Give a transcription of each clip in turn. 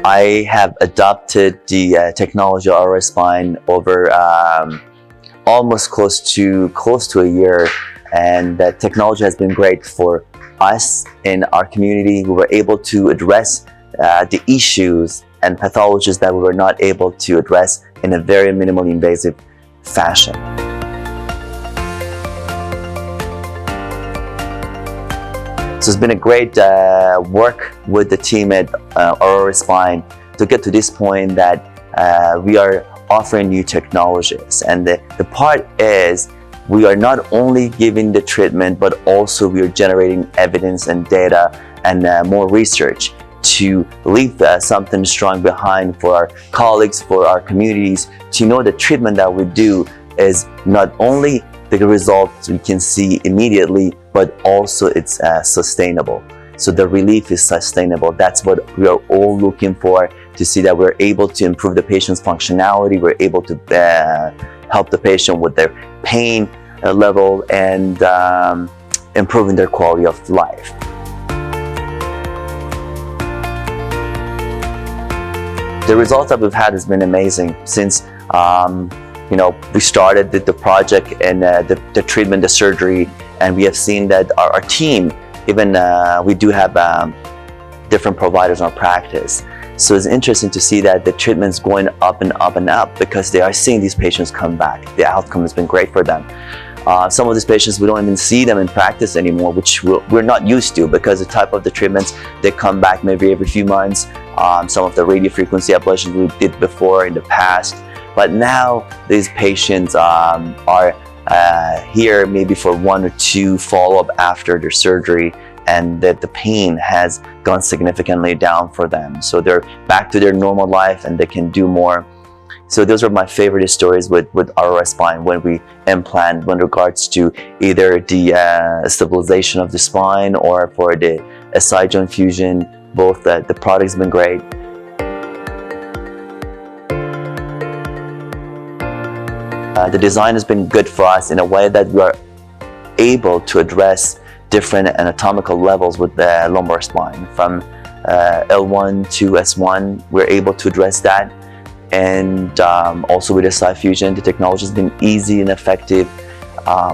I have adopted the technology of Aurora Spine over almost close to a year, and that technology has been great for us in our community. We were able to address the issues and pathologies that we were not able to address in a very minimally invasive fashion. So it's been a great work with the team at Aurora Spine to get to this point that we are offering new technologies. And the part is, we are not only giving the treatment, but also we are generating evidence and data and more research to leave something strong behind for our colleagues, for our communities, to know the treatment that we do is not only the results we can see immediately, but also it's sustainable. So the relief is sustainable. That's what we are all looking for, to see that we're able to improve the patient's functionality, we're able to help the patient with their pain level and improving their quality of life. The results that we've had has been amazing since we started the project and the treatment, the surgery, and we have seen that our team, even we do have different providers in our practice. So it's interesting to see that the treatment's going up and up and up, because they are seeing these patients come back. The outcome has been great for them. Some of these patients, we don't even see them in practice anymore, which we're not used to, because the type of the treatments, they come back maybe every few months. Some of the radiofrequency ablations we did before in the past. But now these patients are here maybe for 1 or 2 follow-up after their surgery, and that the pain has gone significantly down for them. So they're back to their normal life and they can do more. So those are my favorite stories with Aurora Spine when we implant, when regards to either the stabilization of the spine or for the SI joint fusion. Both the product's been great. The design has been good for us in a way that we are able to address different anatomical levels with the lumbar spine. From L1 to S1, we're able to address that. And also with SI fusion, the technology has been easy and effective.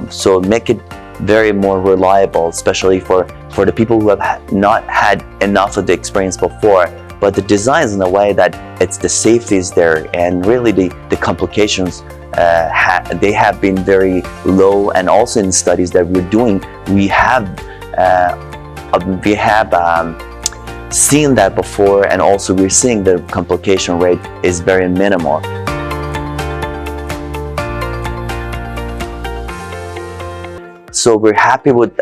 So make it very more reliable, especially for the people who have not had enough of the experience before. But the design is in a way that the safety is there, and really the complications they have been very low. And also in studies that we're doing, we have seen that before, and also we're seeing the complication rate is very minimal. So we're happy with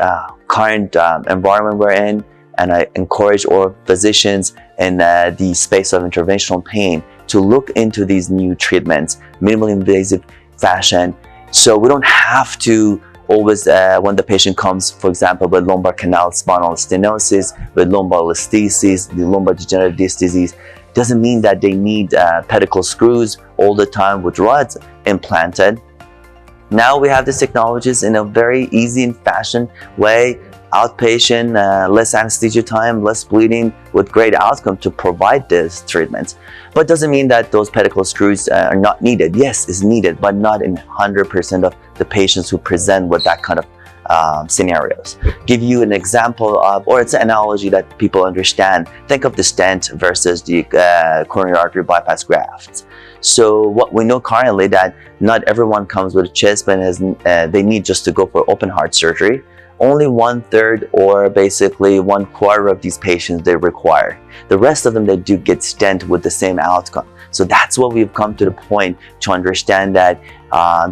current environment we're in, and I encourage all physicians in the space of interventional pain to look into these new treatments, minimally invasive fashion. So we don't have to always, when the patient comes, for example, with lumbar canal spinal stenosis, with lumbar listhesis, the lumbar degenerative disc disease, doesn't mean that they need pedicle screws all the time with rods implanted. Now we have these technologies in a very easy and fashion way, outpatient, less anesthesia time, less bleeding, with great outcome to provide this treatment. But doesn't mean that those pedicle screws are not needed. Yes, it's needed, but not in 100% of the patients who present with that kind of scenarios. Give you an example of, or it's an analogy that people understand. Think of the stent versus the coronary artery bypass grafts. So what we know currently, that not everyone comes with a chest pain and they need just to go for open heart surgery. Only 1/3 or basically 1/4 of these patients they require. The rest of them, they do get stent with the same outcome. So that's what we've come to the point to understand, that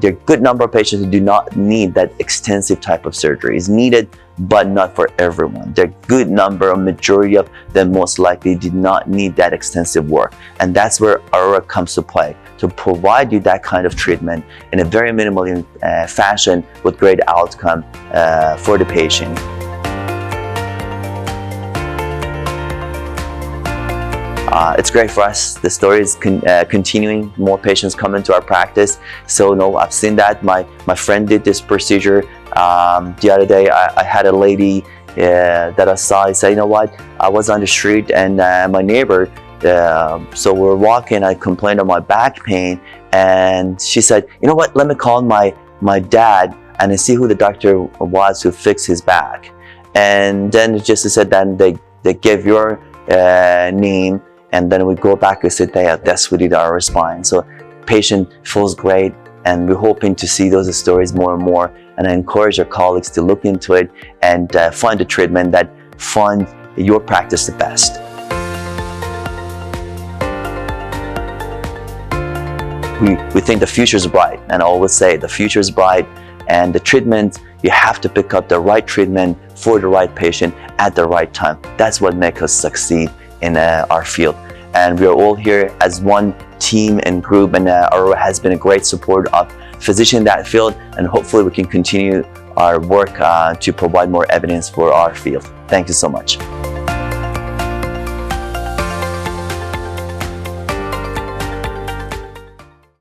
there are a good number of patients who do not need that extensive type of surgery. It's needed, but not for everyone. There are a good number, a majority of them most likely did not need that extensive work. And that's where Aurora comes to play, to provide you that kind of treatment in a very minimal fashion with great outcome for the patient. It's great for us. The story is continuing. More patients come into our practice. So no, I've seen that. My friend did this procedure the other day. I had a lady that I saw. I said, you know what? I was on the street and my neighbor So we're walking, I complained of my back pain, and she said, you know what, let me call my dad and see who the doctor was who fixed his back. And then just said, then they give your name, and then we go back and say, yeah, that's what did our spine. So patient feels great, and we're hoping to see those stories more and more. And I encourage our colleagues to look into it and find a treatment that funds your practice the best. We think the future is bright, and I always say the future is bright, and the treatment, you have to pick up the right treatment for the right patient at the right time. That's what makes us succeed in our field. And we are all here as one team and group, and Aurora has been a great support of physicians in that field, and hopefully we can continue our work to provide more evidence for our field. Thank you so much.